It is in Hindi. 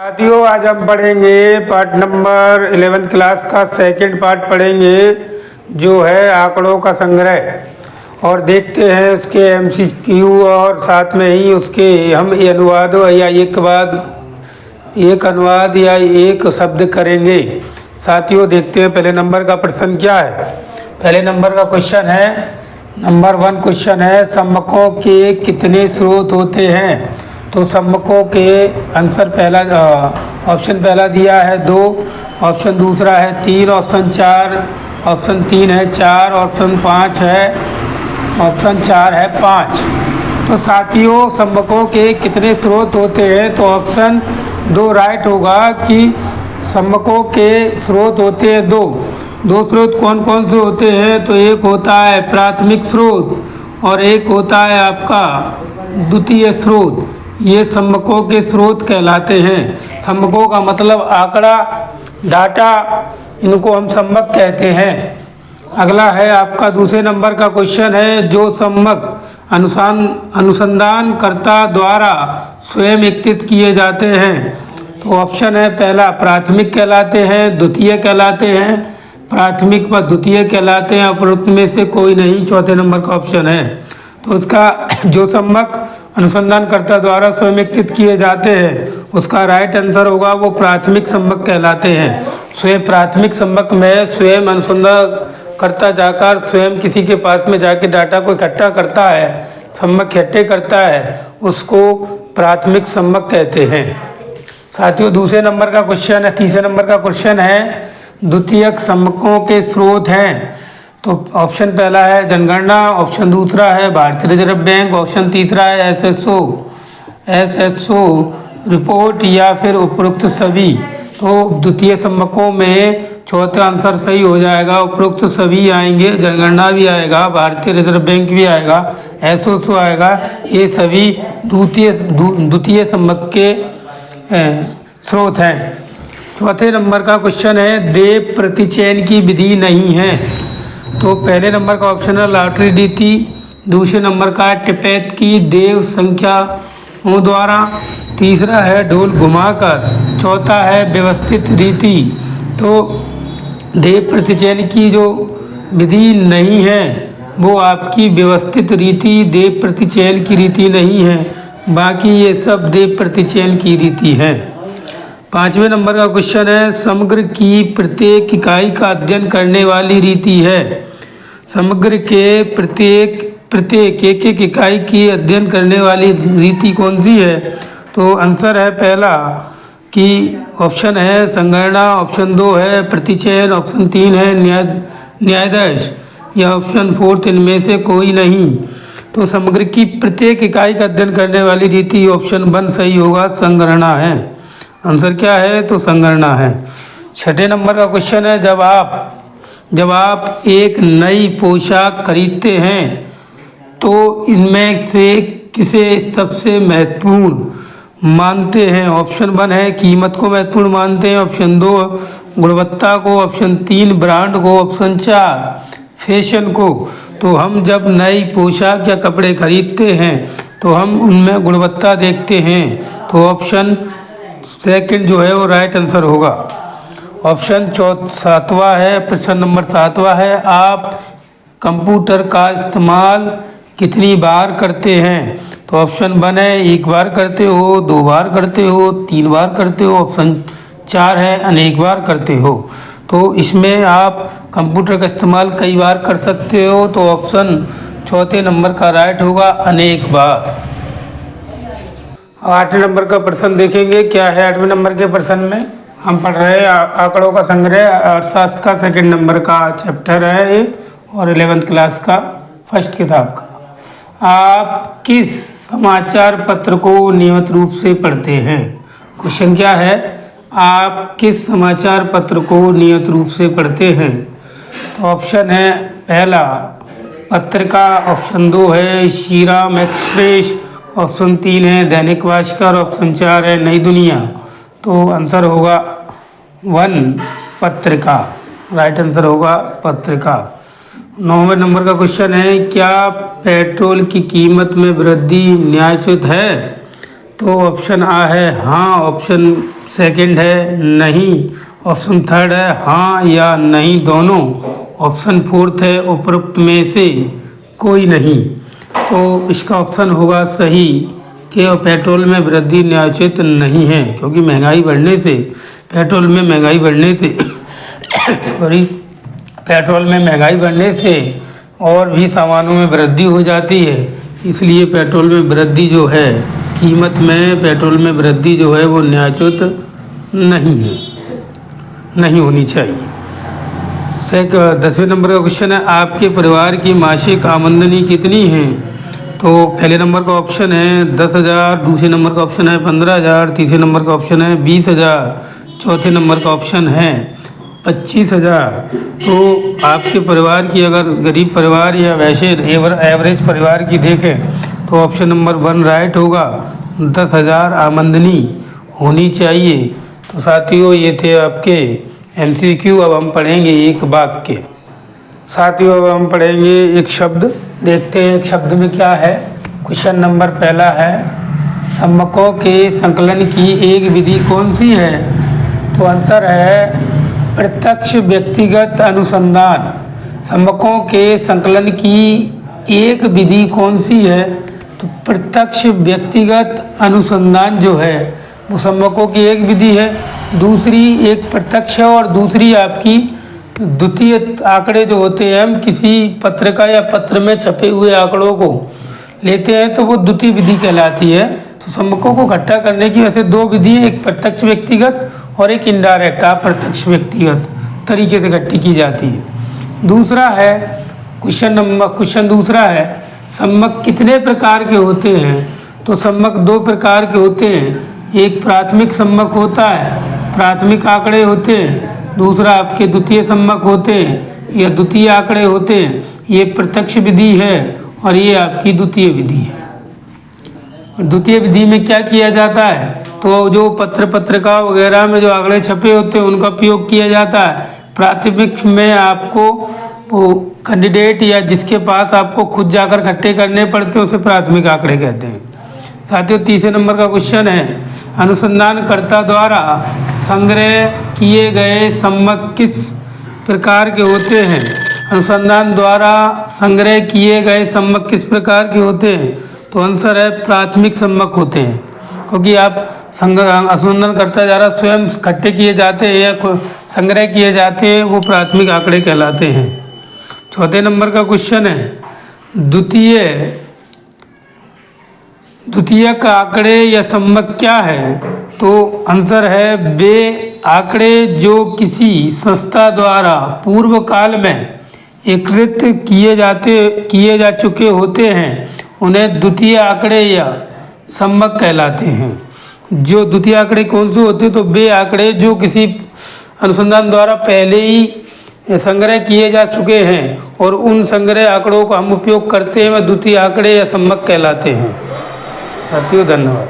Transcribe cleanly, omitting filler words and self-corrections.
साथियों, आज हम पढ़ेंगे पार्ट नंबर 11th क्लास का सेकंड पार्ट पढ़ेंगे जो है आंकड़ों का संग्रह। और देखते हैं उसके एमसीक्यू और साथ में ही उसके हम अनुवाद या एक अनुवाद या एक शब्द करेंगे। साथियों, देखते हैं पहले नंबर का प्रश्न क्या है। पहले नंबर का क्वेश्चन है, नंबर 1 क्वेश्चन है, सम्मकों के कितने स्रोत होते हैं। तो सम्मकों के आंसर ऑप्शन पहला दिया है 2, ऑप्शन दूसरा है 3, ऑप्शन 4, ऑप्शन 3 है 4, ऑप्शन 5 है, ऑप्शन 4 है 5। तो साथियों, सम्मकों के कितने स्रोत होते हैं तो ऑप्शन 2 राइट होगा कि सम्मकों के स्रोत होते हैं 2 स्रोत कौन कौन से होते हैं। तो एक होता है प्राथमिक स्रोत और एक होता है आपका द्वितीय स्रोत। ये सम्मकों के स्रोत कहलाते हैं। सम्मकों का मतलब आंकड़ा, डाटा, इनको हम सम्मक कहते हैं। अगला है आपका दूसरे नंबर का क्वेश्चन है, जो सम्मक अनुसंधानकर्ता द्वारा स्वयं एकत्रित किए जाते हैं। तो ऑप्शन है पहला प्राथमिक कहलाते हैं, द्वितीय कहलाते हैं, प्राथमिक व द्वितीय कहलाते हैं, उपरोक्त में से कोई नहीं। चौथे नंबर का ऑप्शन है। तो उसका जो सम्मक अनुसंधानकर्ता द्वारा स्वयं एकत्रित किए जाते हैं उसका राइट आंसर होगा वो प्राथमिक सम्मक कहलाते हैं। स्वयं प्राथमिक सम्मक में स्वयं अनुसंधानकर्ता जाकर स्वयं किसी के पास में जाके डाटा को इकट्ठा करता है, सम्मक इकट्ठे करता है, उसको प्राथमिक सम्मक कहते हैं। साथियों, दूसरे नंबर का क्वेश्चन है, तीसरे नंबर का क्वेश्चन है, द्वितीयक सम्मकों के स्रोत हैं। तो ऑप्शन पहला है जनगणना, ऑप्शन दूसरा है भारतीय रिजर्व बैंक, ऑप्शन तीसरा है एसएसओ रिपोर्ट या फिर उपरोक्त सभी। तो द्वितीय सम्मकों में चौथा आंसर सही हो जाएगा, उपरोक्त सभी आएंगे, जनगणना भी आएगा, भारतीय रिजर्व बैंक भी आएगा, एसएसओ आएगा। ये सभी द्वितीय सम्मक के स्रोत हैं। चौथे नंबर का क्वेश्चन है, देव प्रतिचयन की विधि नहीं है। तो पहले नंबर का ऑप्शन है लॉटरी रीति, दूसरे नंबर का है टिपैत की देव संख्याओं द्वारा, तीसरा है ढोल घुमाकर, चौथा है व्यवस्थित रीति। तो देव प्रतिचयन की जो विधि नहीं है वो आपकी व्यवस्थित रीति देव प्रतिचयन की रीति नहीं है, बाकी ये सब देव प्रतिचयन की रीति है। पाँचवें नंबर का क्वेश्चन है, समग्र की प्रत्येक इकाई का अध्ययन करने वाली रीति है। समग्र के प्रत्येक एक इकाई की अध्ययन करने वाली रीति कौन सी है। तो आंसर है पहला कि ऑप्शन है संगणना, ऑप्शन 2 है प्रतिचयन, ऑप्शन 3 है न्यायाधीश या ऑप्शन 4 इनमें से कोई नहीं। तो समग्र की प्रत्येक इकाई का अध्ययन करने वाली रीति ऑप्शन 1 सही होगा, संगणना है। आंसर क्या है तो संगणना है। छठे नंबर का क्वेश्चन है, जब आप एक नई पोशाक खरीदते हैं तो इनमें से किसे सबसे महत्वपूर्ण मानते हैं। ऑप्शन 1 है कीमत को महत्वपूर्ण मानते हैं, ऑप्शन 2 गुणवत्ता को, ऑप्शन 3 ब्रांड को, ऑप्शन 4 फैशन को। तो हम जब नई पोशाक या कपड़े खरीदते हैं तो हम उनमें गुणवत्ता देखते हैं। तो ऑप्शन सेकंड जो है वो राइट आंसर होगा। ऑप्शन 7वां है, प्रश्न नंबर 7वां है, आप कंप्यूटर का इस्तेमाल कितनी बार करते हैं। तो ऑप्शन 1 है 1 बार करते हो, 2 बार करते हो, 3 बार करते हो, ऑप्शन 4 है अनेक बार करते हो। तो इसमें आप कंप्यूटर का इस्तेमाल कई बार कर सकते हो, तो ऑप्शन चौथे नंबर का राइट होगा अनेक बार। 8वें नंबर का प्रश्न देखेंगे क्या है। 8वें नंबर के प्रश्न में हम पढ़ रहे हैं आंकड़ों का संग्रह, अर्थशास्त्र का सेकंड नंबर का चैप्टर है ये और 11th क्लास का फर्स्ट किताब का। आप किस समाचार पत्र को नियमित रूप से पढ़ते हैं। क्वेश्चन क्या है, आप किस समाचार पत्र को नियमित रूप से पढ़ते हैं। तो ऑप्शन है पहला पत्रिका, ऑप्शन 2 है श्री राम एक्सप्रेस, ऑप्शन 3 है दैनिक भास्कर, ऑप्शन 4 है नई दुनिया। तो आंसर होगा 1 पत्रिका, राइट आंसर होगा पत्रिका। 9वें नंबर का क्वेश्चन है, क्या पेट्रोल की कीमत में वृद्धि न्यायोचित है। तो ऑप्शन आ है हाँ, ऑप्शन सेकंड है नहीं, ऑप्शन थर्ड है हाँ या नहीं दोनों, ऑप्शन फोर्थ है उपरोक्त में से कोई नहीं। तो इसका ऑप्शन होगा सही कि पेट्रोल में वृद्धि न्यायोचित नहीं है, क्योंकि महंगाई बढ़ने से पेट्रोल में महंगाई बढ़ने से सॉरी पेट्रोल में महंगाई बढ़ने से और भी सामानों में वृद्धि हो जाती है, इसलिए पेट्रोल में वृद्धि जो है कीमत में पेट्रोल में वृद्धि जो है वो न्यायोचित नहीं है, नहीं होनी चाहिए। 10वें नंबर का क्वेश्चन है आपके परिवार की मासिक आमदनी कितनी है? तो पहले नंबर का ऑप्शन है 10,000, दूसरे नंबर का ऑप्शन है 15,000, तीसरे नंबर का ऑप्शन है 20,000, चौथे नंबर का ऑप्शन है 25,000। तो आपके परिवार की अगर गरीब परिवार या वैसे एवरेज परिवार की देखें तो ऑप्शन नंबर 1 राइट होगा, 10,000 आमदनी होनी चाहिए। तो साथियों ये थे आपके MCQ। अब हम पढ़ेंगे एक वाक्य। साथियों अब हम पढ़ेंगे एक शब्द, देखते हैं एक शब्द में क्या है। क्वेश्चन नंबर पहला है सम्मकों के संकलन की एक विधि कौन सी है? तो आंसर है प्रत्यक्ष व्यक्तिगत अनुसंधान। सम्मकों के संकलन की एक विधि कौन सी है? तो प्रत्यक्ष व्यक्तिगत अनुसंधान जो है वो सम्मकों की एक विधि है। दूसरी एक प्रत्यक्ष है और दूसरी आपकी द्वितीय आंकड़े जो होते हैं, हम किसी पत्रिका या पत्र में छपे हुए आंकड़ों को लेते हैं तो वो द्वितीय विधि कहलाती है। तो सम्मकों को इकट्ठा करने की वैसे दो विधि है, एक प्रत्यक्ष व्यक्तिगत और एक इनडायरेक्ट अप्रत्यक्ष व्यक्तिगत तरीके से इकट्ठी की जाती है। दूसरा है क्वेश्चन दूसरा है सम्मक कितने प्रकार के होते हैं? तो सम्मक 2 प्रकार के होते हैं, एक प्राथमिक सम्मक होता है, प्राथमिक आंकड़े होते हैं, दूसरा आपके द्वितीय सम्मक होते हैं या द्वितीय आंकड़े होते हैं। ये प्रत्यक्ष विधि है और ये आपकी द्वितीय विधि है। द्वितीय विधि में क्या किया जाता है? तो जो पत्रिका वगैरह में जो आंकड़े छपे होते हैं उनका उपयोग किया जाता है। प्राथमिक में आपको वो कैंडिडेट या जिसके पास आपको खुद जाकर इकट्ठे करने पड़ते हैं उसे प्राथमिक आंकड़े कहते हैं। साथियों तीसरे नंबर का क्वेश्चन है अनुसंधानकर्ता द्वारा संग्रह किए गए सम्मक किस प्रकार के होते हैं? अनुसंधान द्वारा संग्रह किए गए सम्मक किस प्रकार के होते हैं? तो आंसर है प्राथमिक सम्मक होते हैं, क्योंकि आप अनुसंधानकर्ता द्वारा स्वयं इकट्ठे किए जाते हैं या संग्रह किए जाते हैं, वो प्राथमिक आंकड़े कहलाते हैं। चौथे नंबर का क्वेश्चन है द्वितीयक आंकड़े या सम्मक क्या है? तो आंसर है वे आंकड़े जो किसी संस्था द्वारा पूर्व काल में एकत्रित किए जा चुके होते हैं उन्हें द्वितीय आंकड़े या सम्मक कहलाते हैं। जो द्वितीय आंकड़े कौन से होते हैं? तो वे आंकड़े जो किसी अनुसंधान द्वारा पहले ही संग्रह किए जा चुके हैं और उन संग्रह आंकड़ों का हम उपयोग करते हैं, वह द्वितीय आंकड़े या सम्मक कहलाते हैं। साथियों धन्यवाद।